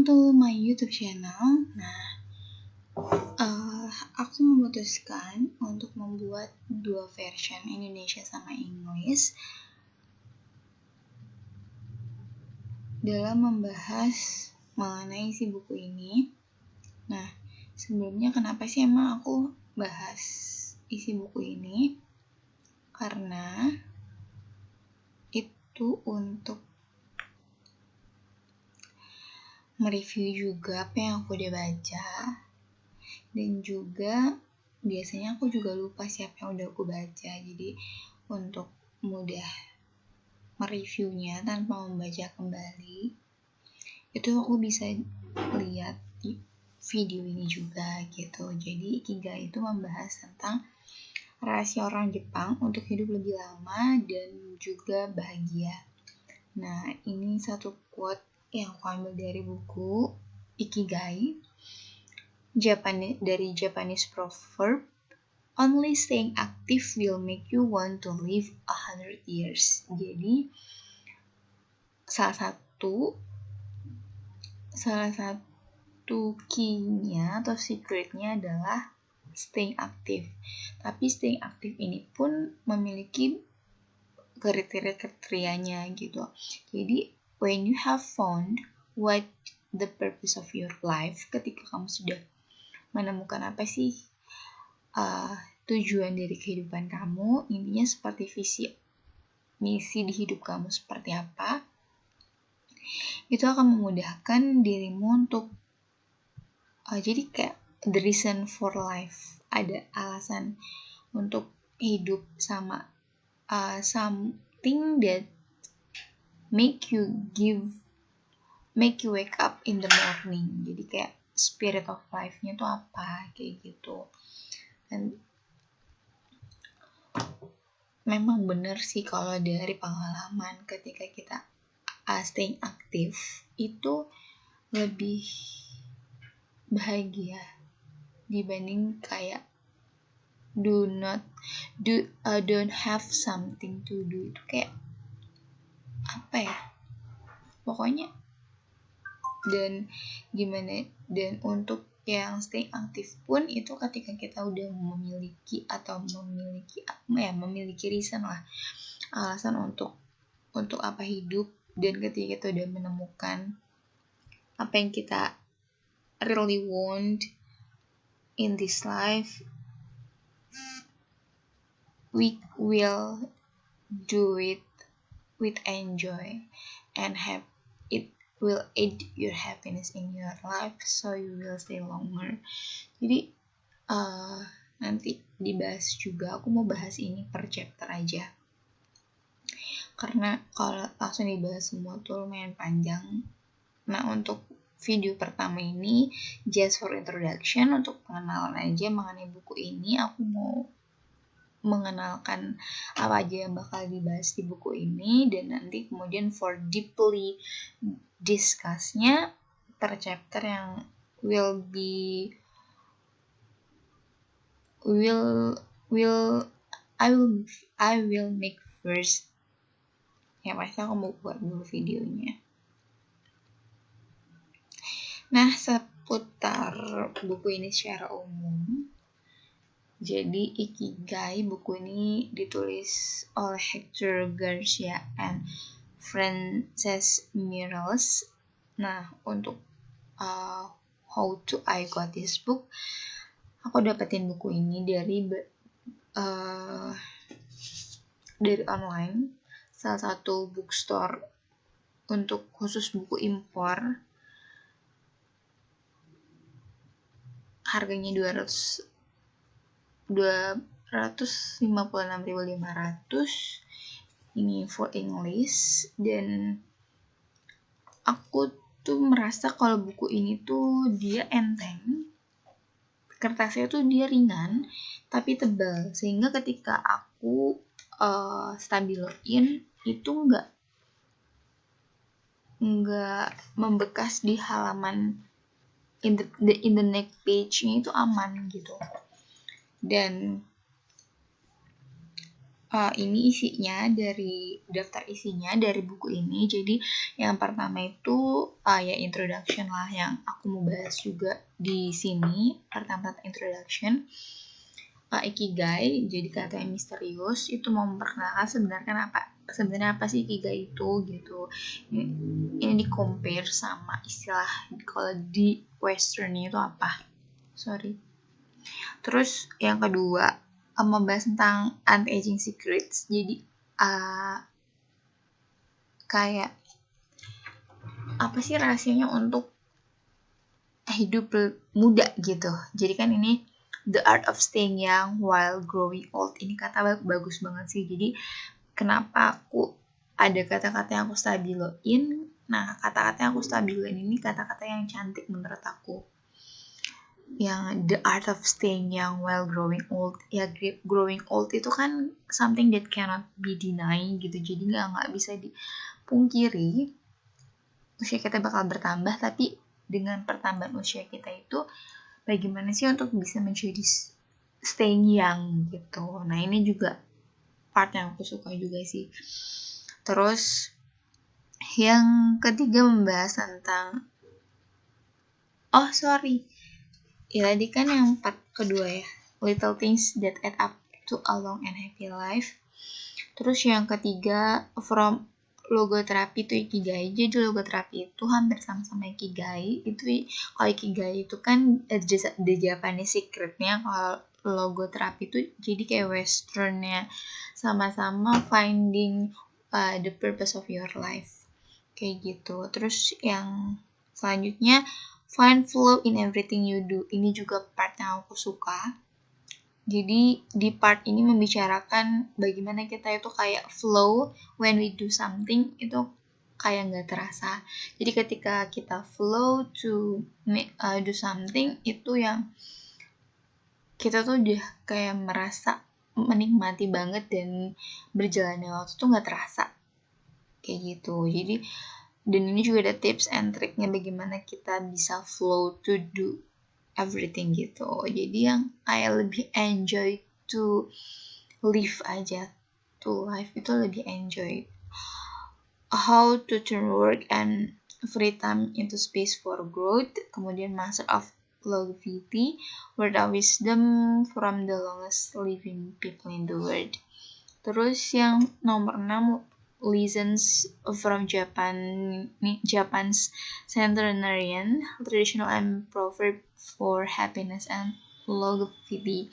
to my YouTube channel. Nah, aku memutuskan untuk membuat dua version Indonesia sama Inggris dalam membahas mengenai isi buku ini. Nah, sebelumnya kenapa sih emang aku bahas isi buku ini? Karena itu untuk mereview juga apa yang aku udah baca, dan juga biasanya aku juga lupa siapa yang udah aku baca, jadi untuk mudah mereviewnya tanpa membaca kembali itu aku bisa lihat di video ini juga gitu. Jadi Ikigai itu membahas tentang rahasia orang Jepang untuk hidup lebih lama dan juga bahagia. Nah, ini satu quote yang aku ambil dari buku Ikigai dari Japanese proverb, only staying active will make you want to live 100 years. Jadi salah satu key-nya atau secret-nya adalah staying active. Tapi staying active ini pun memiliki kriteria-kriterianya gitu. Jadi when you have found what the purpose of your life, ketika kamu sudah menemukan apa sih tujuan dari kehidupan kamu, intinya seperti misi di hidup kamu seperti apa, itu akan memudahkan dirimu untuk jadi kayak the reason for life, ada alasan untuk hidup sama something that make you wake up in the morning. Jadi kayak spirit of life-nya tuh apa, kayak gitu. Dan memang benar sih kalau dari pengalaman ketika kita staying aktif itu lebih bahagia dibanding kayak don't have something to do. Itu kayak apa ya, pokoknya. Dan untuk yang stay aktif pun itu ketika kita udah memiliki reason lah, alasan untuk apa hidup, dan ketika kita udah menemukan apa yang kita really want in this life, we will do it with enjoy and have it will aid your happiness in your life, so you will stay longer. Jadi nanti dibahas juga, aku mau bahas ini per chapter aja, karena kalau langsung dibahas semua tuh lumayan panjang. Nah, untuk video pertama ini just for introduction, untuk pengenalan aja mengenai buku ini. Aku mau mengenalkan apa aja yang bakal dibahas di buku ini, dan nanti kemudian for deeply discuss-nya per chapter yang I will make first. Ya pasti aku mau buat dulu videonya. Nah, seputar buku ini secara umum. Jadi Ikigai, buku ini ditulis oleh Hector Garcia and Frances Miralles. Nah, untuk how to I got this book, aku dapetin buku ini dari online, salah satu bookstore untuk khusus buku impor. Harganya 256.500. Ini for English, dan aku tuh merasa kalau buku ini tuh dia enteng, kertasnya tuh dia ringan tapi tebal, sehingga ketika aku stabiloin itu nggak membekas di halaman, in the next page-nya itu aman gitu. Dan ini isinya dari daftar isinya dari buku ini. Jadi yang pertama itu ya introduction lah, yang aku mau bahas juga di sini. Pertama introduction, ikigai, jadi kata yang misterius, itu mau memperkenalkan sebenarnya apa sih ikigai itu gitu. Ini di compare sama istilah kalau di western itu apa. Terus yang kedua, membahas tentang anti-aging secrets. Jadi kayak apa sih rahasianya untuk hidup muda gitu. Jadi kan ini The Art of Staying Young While Growing Old. Ini kata bagus banget sih. Jadi kenapa aku ada kata-kata yang aku stabiloin. Nah, kata-kata yang aku stabiloin ini kata-kata yang cantik menurut aku. Yang The Art of Staying Young While Growing Old. Ya, growing old itu kan something that cannot be denied gitu. Jadi nggak bisa dipungkiri. Usia kita bakal bertambah, tapi dengan pertambahan usia kita itu bagaimana sih untuk bisa menjadi staying young gitu. Nah, ini juga part yang aku suka juga sih. Terus yang ketiga membahas tentang tadi kan yang part kedua ya, little things that add up to a long and happy life. Terus yang ketiga, from logoterapi itu ikigai. Jadi logoterapi itu hampir sama-sama ikigai. Kalau ikigai itu kan the Japanese secretnya. Kalau logoterapi itu jadi kayak westernnya, sama-sama finding the purpose of your life, kayak gitu. Terus yang selanjutnya, find flow in everything you do. Ini juga part yang aku suka. Jadi di part ini membicarakan bagaimana kita itu kayak flow when we do something, itu kayak nggak terasa. Jadi ketika kita flow to do something, itu yang kita tuh udah kayak merasa menikmati banget dan berjalannya waktu tuh nggak terasa, kayak gitu. Jadi dan ini juga ada tips and triknya bagaimana kita bisa flow to do everything gitu. Jadi yang kayak lebih enjoy to live aja, to life itu lebih enjoy. How to turn work and free time into space for growth. Kemudian master of longevity, word of wisdom from the longest living people in the world. Terus yang nomor 6, lessons from Japan's centenarian traditional and proverb for happiness and longevity.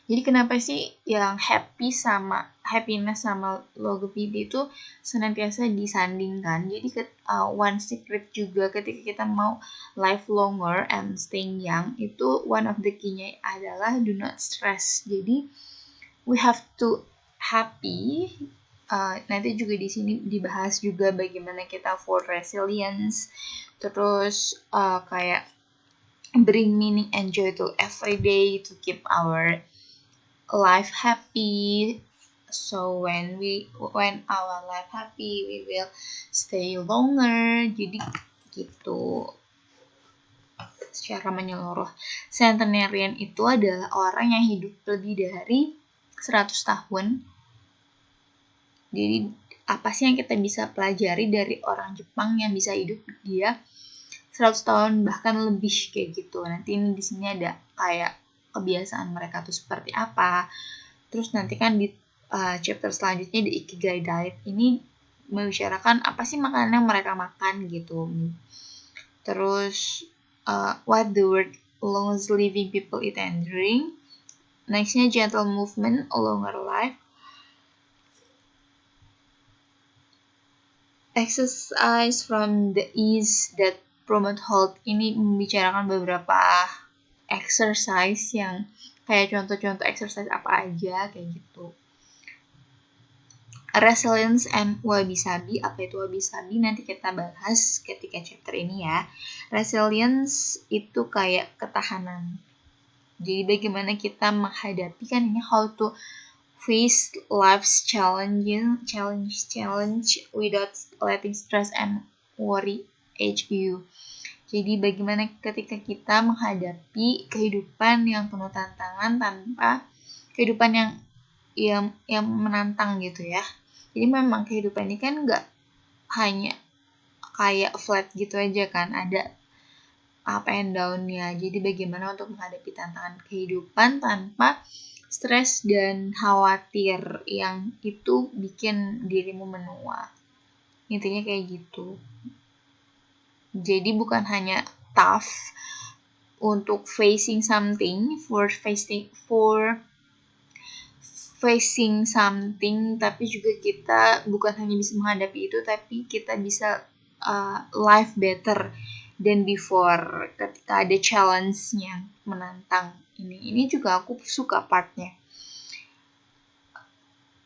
Jadi kenapa sih yang happiness sama longevity itu senantiasa disandingkan? Jadi one secret juga ketika kita mau live longer and staying young, itu one of the key-nya adalah do not stress. Jadi we have to happy. Nanti juga di sini dibahas juga bagaimana kita for resilience, terus kayak bring meaning and joy to every day to keep our life happy. So when our life happy, we will stay longer. Jadi gitu. Secara menyeluruh, centenarian itu adalah orang yang hidup lebih dari 100 tahun. Jadi apa sih yang kita bisa pelajari dari orang Jepang yang bisa hidup dia 100 tahun bahkan lebih, kayak gitu. Nanti ini di sini ada kayak kebiasaan mereka tuh seperti apa. Terus nanti kan di chapter selanjutnya di Ikigai Diet ini membicarakan apa sih makanan yang mereka makan gitu. Terus what the word longest living people eat and drink. Nextnya gentle movement, a longer life. Exercise from the ease that promote health. Ini membicarakan beberapa exercise yang kayak contoh-contoh exercise apa aja, kayak gitu. Resilience and wabi-sabi. Apa itu wabi-sabi? Nanti kita bahas ketika chapter ini ya. Resilience itu kayak ketahanan. Jadi bagaimana kita menghadapi kan ini, how to face life's challenge without letting stress and worry age you. Jadi bagaimana ketika kita menghadapi kehidupan yang penuh tantangan tanpa kehidupan yang yang menantang gitu ya. Jadi memang kehidupan ini kan nggak hanya kayak flat gitu aja kan, ada up and down-nya. Jadi bagaimana untuk menghadapi tantangan kehidupan tanpa stres dan khawatir yang itu bikin dirimu menua. Intinya kayak gitu. Jadi bukan hanya tough untuk facing something, facing something, tapi juga kita bukan hanya bisa menghadapi itu, tapi kita bisa life better than before ketika ada challenge-nya menantang ini. Ini juga aku suka partnya.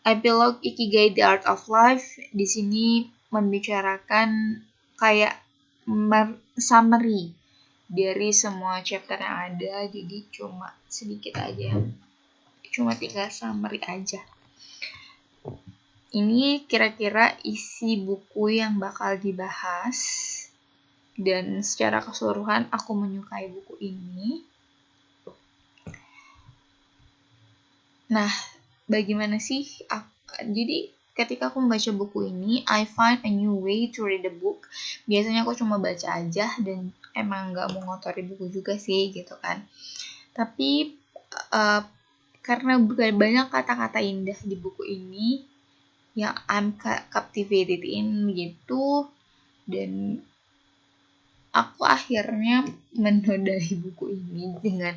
Epilogue Ikigai The Art of Life di sini membicarakan kayak summary dari semua chapter yang ada, jadi cuma sedikit aja, cuma 3 summary aja. Ini kira-kira isi buku yang bakal dibahas, dan secara keseluruhan aku menyukai buku ini. Nah, bagaimana sih? Jadi ketika aku membaca buku ini, I find a new way to read the book. Biasanya aku cuma baca aja dan emang gak mau ngotori buku juga sih gitu kan. Tapi karena banyak kata-kata indah di buku ini yang I'm captivated in gitu, dan aku akhirnya menodai buku ini dengan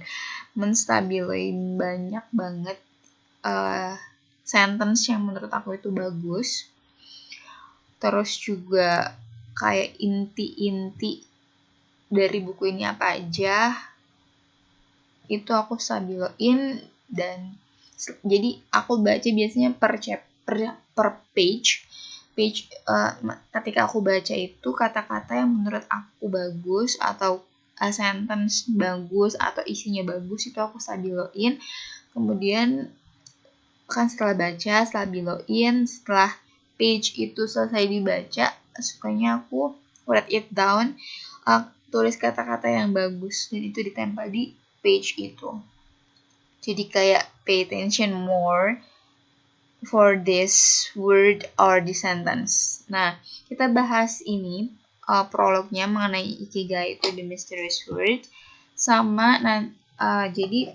menstabilin banyak banget sentence yang menurut aku itu bagus. Terus juga kayak inti-inti dari buku ini apa aja itu aku stabilin, dan jadi aku baca biasanya per page. Ketika aku baca itu kata-kata yang menurut aku bagus atau sentence bagus atau isinya bagus itu aku stabilin. Kemudian kan setelah biloin, setelah page itu selesai dibaca, sukanya aku write it down, tulis kata-kata yang bagus, dan itu ditempel di page itu. Jadi kayak pay attention more for this word or this sentence. Nah, kita bahas ini prolognya mengenai Ikigai itu the mysterious word, sama jadi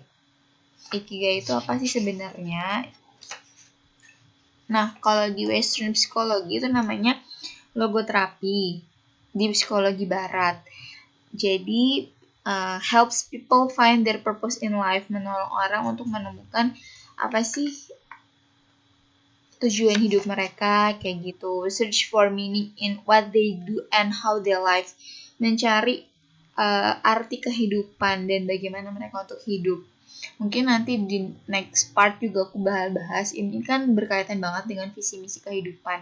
Ikigai itu apa sih sebenarnya? Nah, kalau di Western Psychology itu namanya logoterapi di psikologi barat. Jadi, helps people find their purpose in life, menolong orang untuk menemukan apa sih tujuan hidup mereka, kayak gitu. Search for meaning in what they do and how they live. Mencari arti kehidupan dan bagaimana mereka untuk hidup. Mungkin nanti di next part juga aku bahas, ini kan berkaitan banget dengan visi misi kehidupan.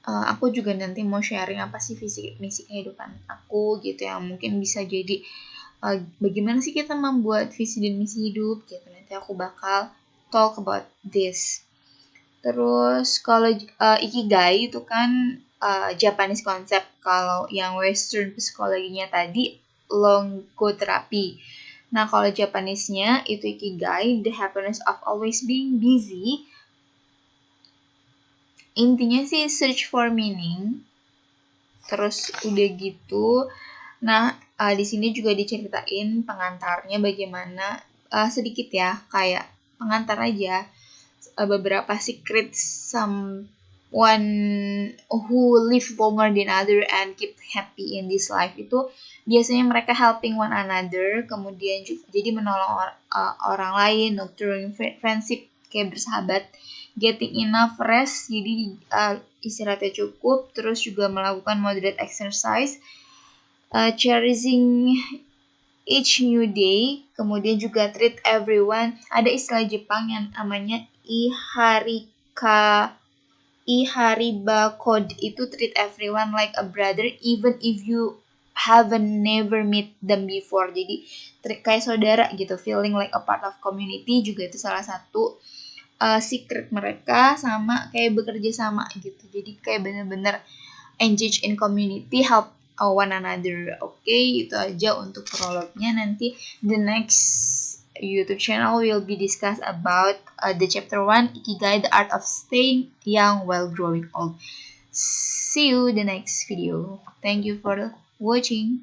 Aku juga nanti mau sharing apa sih visi misi kehidupan aku gitu, yang mungkin bisa jadi bagaimana sih kita membuat visi dan misi hidup gitu. Nanti aku bakal talk about this. Terus kalau Ikigai itu kan Japanese concept, kalau yang Western psikologinya tadi logoterapi. Nah, kalau Japanese-nya itu Ikigai, the happiness of always being busy. Intinya sih search for meaning. Terus udah gitu. Nah, di sini juga diceritain pengantarnya bagaimana, sedikit ya, kayak pengantar aja. Beberapa secret someone who live longer than other and keep happy in this life itu biasanya mereka helping one another, kemudian jadi menolong orang lain, nurturing friendship kayak bersahabat, getting enough rest jadi istirahatnya cukup, terus juga melakukan moderate exercise, cherishing each new day, kemudian juga treat everyone. Ada istilah Jepang yang namanya Ihariba code, itu treat everyone like a brother even if you haven't never met them before. Jadi kayak saudara gitu, feeling like a part of community juga itu salah satu secret mereka, sama kayak bekerja sama gitu. Jadi kayak bener-bener engage in community, help one another. Oke, itu aja untuk prolognya. Nanti the next YouTube channel will be discussed about the chapter 1, Ikigai, the art of staying young while growing old. See you the next video. Thank you for watching.